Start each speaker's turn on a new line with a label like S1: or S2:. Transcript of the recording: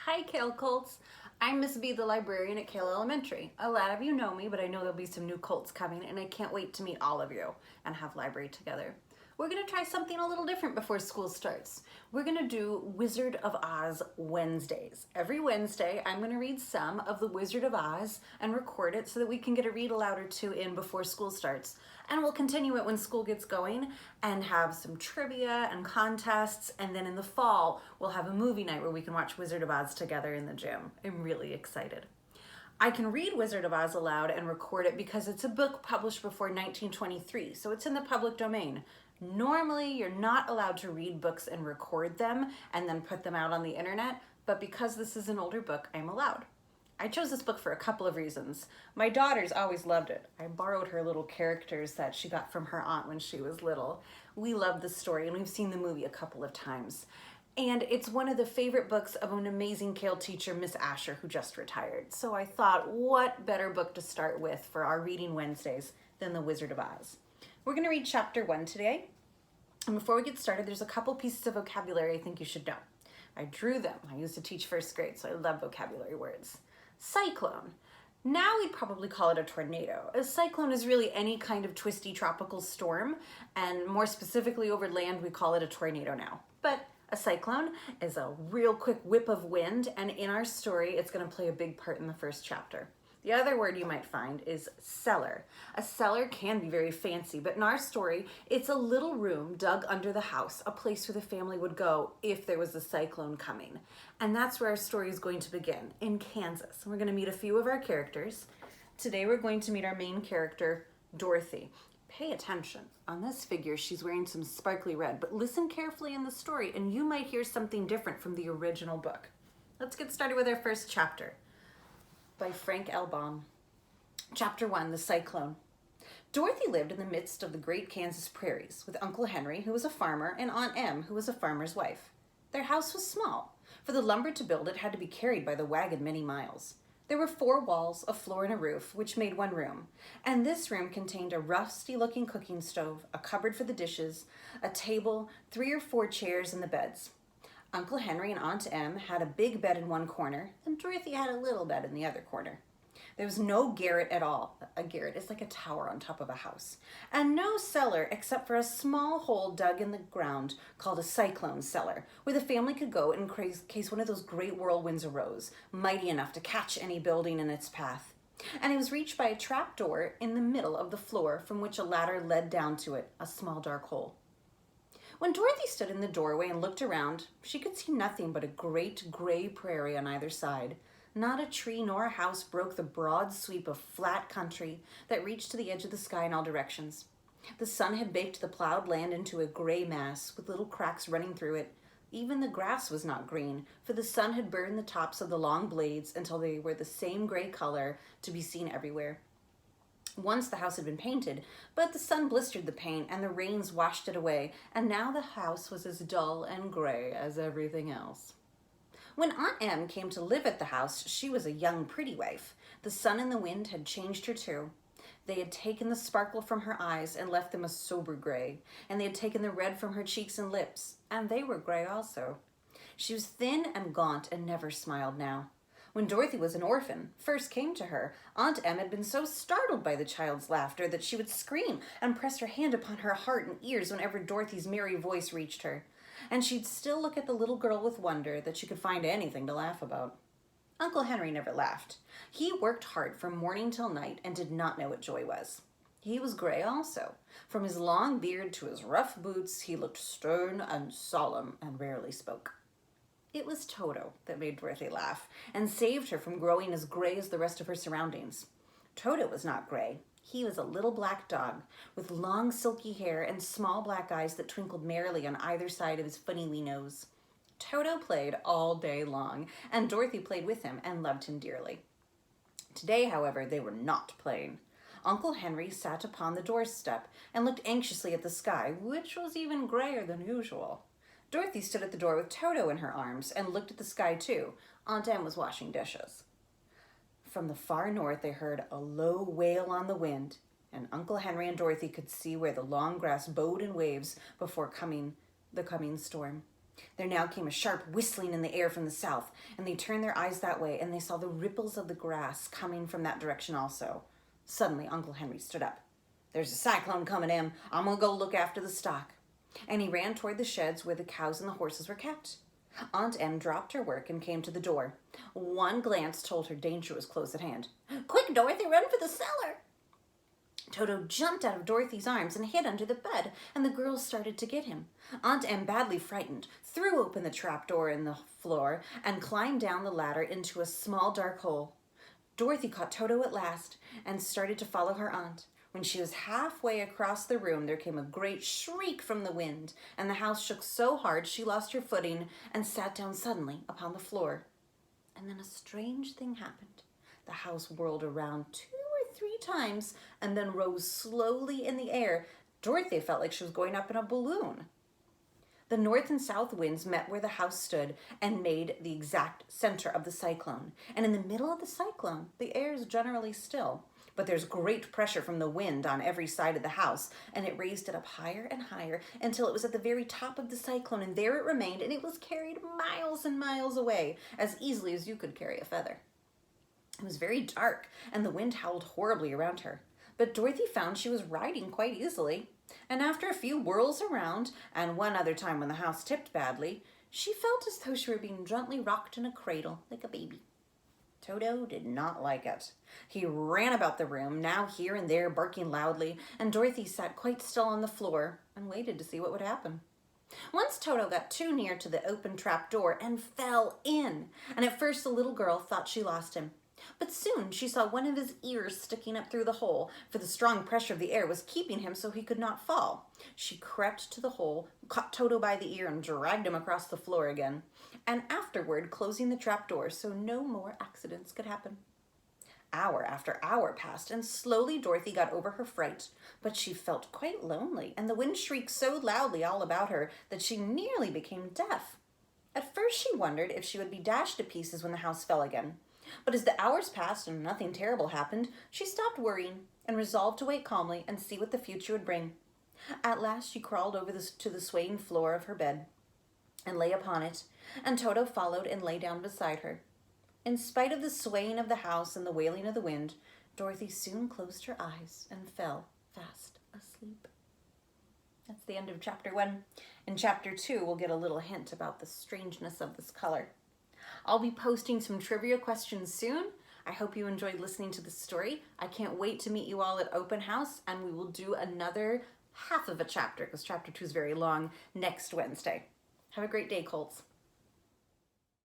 S1: Hi, Kale Colts. I'm Miss B, the librarian at Kale Elementary. A lot of you know me, but I know there'll be some new Colts coming, and I can't wait to meet all of you and have library together. We're going to try something a little different before school starts. We're going to do Wizard of Oz Wednesdays. Every Wednesday, I'm going to read some of the Wizard of Oz and record it so that we can get a read aloud or two in before school starts. And we'll continue it when school gets going and have some trivia and contests. And then in the fall, we'll have a movie night where we can watch Wizard of Oz together in the gym. I'm really excited. I can read Wizard of Oz aloud and record it because it's a book published before 1923, so it's in the public domain. Normally, you're not allowed to read books and record them and then put them out on the internet, but because this is an older book, I'm allowed. I chose this book for a couple of reasons. My daughters always loved it. I borrowed her little characters that she got from her aunt when she was little. We love the story and we've seen the movie a couple of times. And it's one of the favorite books of an amazing Kale teacher, Miss Asher, who just retired. So I thought, what better book to start with for our Reading Wednesdays than The Wizard of Oz? We're going to read chapter 1 today. And before we get started, there's a couple pieces of vocabulary I think you should know. I drew them. I used to teach first grade, so I love vocabulary words. Cyclone. Now we'd probably call it a tornado. A cyclone is really any kind of twisty tropical storm, and more specifically over land, we call it a tornado now. But a cyclone is a real quick whip of wind, and in our story, it's going to play a big part in the first chapter. The other word you might find is cellar. A cellar can be very fancy, but in our story, it's a little room dug under the house, a place where the family would go if there was a cyclone coming. And that's where our story is going to begin, in Kansas. We're going to meet a few of our characters. Today we're going to meet our main character, Dorothy. Pay attention. On this figure, she's wearing some sparkly red, but listen carefully in the story and you might hear something different from the original book. Let's get started with our first chapter by Frank L. Baum. Chapter 1, The Cyclone. Dorothy lived in the midst of the great Kansas prairies with Uncle Henry, who was a farmer, and Aunt Em, who was a farmer's wife. Their house was small. For the lumber to build it had to be carried by the wagon many miles. There were 4 walls, a floor, and a roof, which made one room. And this room contained a rusty-looking cooking stove, a cupboard for the dishes, a table, 3 or 4 chairs, and the beds. Uncle Henry and Aunt Em had a big bed in one corner, and Dorothy had a little bed in the other corner. There was no garret at all. A garret is like a tower on top of a house. And no cellar except for a small hole dug in the ground called a cyclone cellar, where the family could go in case one of those great whirlwinds arose, mighty enough to catch any building in its path. And it was reached by a trap door in the middle of the floor from which a ladder led down to it, a small dark hole. When Dorothy stood in the doorway and looked around, she could see nothing but a great gray prairie on either side. Not a tree nor a house broke the broad sweep of flat country that reached to the edge of the sky in all directions. The sun had baked the plowed land into a gray mass with little cracks running through it. Even the grass was not green, for the sun had burned the tops of the long blades until they were the same gray color to be seen everywhere. Once the house had been painted, but the sun blistered the paint and the rains washed it away, and now the house was as dull and gray as everything else. When Aunt Em came to live at the house, she was a young, pretty wife. The sun and the wind had changed her too. They had taken the sparkle from her eyes and left them a sober gray, and they had taken the red from her cheeks and lips, and they were gray also. She was thin and gaunt and never smiled now. When Dorothy was an orphan, first came to her, Aunt Em had been so startled by the child's laughter that she would scream and press her hand upon her heart and ears whenever Dorothy's merry voice reached her. And she'd still look at the little girl with wonder that she could find anything to laugh about. Uncle Henry never laughed. He worked hard from morning till night and did not know what joy was. He was gray also. From his long beard to his rough boots, he looked stern and solemn and rarely spoke. It was Toto that made Dorothy laugh and saved her from growing as gray as the rest of her surroundings. Toto was not gray. He was a little black dog with long silky hair and small black eyes that twinkled merrily on either side of his funny wee nose. Toto played all day long, and Dorothy played with him and loved him dearly. Today, however, they were not playing. Uncle Henry sat upon the doorstep and looked anxiously at the sky, which was even grayer than usual. Dorothy stood at the door with Toto in her arms and looked at the sky too. Aunt Em was washing dishes. From the far north they heard a low wail on the wind, and Uncle Henry and Dorothy could see where the long grass bowed in waves before the coming storm. There now came a sharp whistling in the air from the south, and they turned their eyes that way, and they saw the ripples of the grass coming from that direction also. Suddenly, Uncle Henry stood up. "There's a cyclone coming, Em. I'm gonna go look after the stock." And he ran toward the sheds where the cows and the horses were kept. Aunt Em dropped her work and came to the door. One glance told her danger was close at hand. "Quick, Dorothy, run for the cellar!" Toto jumped out of Dorothy's arms and hid under the bed, and the girls started to get him. Aunt Em, badly frightened, threw open the trap door in the floor and climbed down the ladder into a small dark hole. Dorothy caught Toto at last and started to follow her aunt. When she was halfway across the room, there came a great shriek from the wind, and the house shook so hard she lost her footing and sat down suddenly upon the floor. And then a strange thing happened. The house whirled around 2 or 3 times and then rose slowly in the air. Dorothy felt like she was going up in a balloon. The north and south winds met where the house stood and made the exact center of the cyclone. And in the middle of the cyclone, the air is generally still, but there's great pressure from the wind on every side of the house, and it raised it up higher and higher until it was at the very top of the cyclone, and there it remained, and it was carried miles and miles away, as easily as you could carry a feather. It was very dark, and the wind howled horribly around her, but Dorothy found she was riding quite easily, and after a few whirls around, and one other time when the house tipped badly, she felt as though she were being gently rocked in a cradle, like a baby. Toto did not like it. He ran about the room, now here and there, barking loudly, and Dorothy sat quite still on the floor and waited to see what would happen. Once Toto got too near to the open trap door and fell in, and at first the little girl thought she lost him. But soon she saw one of his ears sticking up through the hole, for the strong pressure of the air was keeping him so he could not fall. She crept to the hole, caught Toto by the ear, and dragged him across the floor again, and afterward closing the trap door so no more accidents could happen. Hour after hour passed, and slowly Dorothy got over her fright, but she felt quite lonely, and the wind shrieked so loudly all about her that she nearly became deaf. At first she wondered if she would be dashed to pieces when the house fell again. But as the hours passed and nothing terrible happened, she stopped worrying and resolved to wait calmly and see what the future would bring. At last she crawled over to the swaying floor of her bed and lay upon it, and Toto followed and lay down beside her. In spite of the swaying of the house and the wailing of the wind, Dorothy soon closed her eyes and fell fast asleep. That's the end of chapter 1. In chapter 2, we'll get a little hint about the strangeness of this color. I'll be posting some trivia questions soon. I hope you enjoyed listening to the story. I can't wait to meet you all at open house, and we will do another half of a chapter, because chapter 2 is very long, next Wednesday. Have a great day, Colts.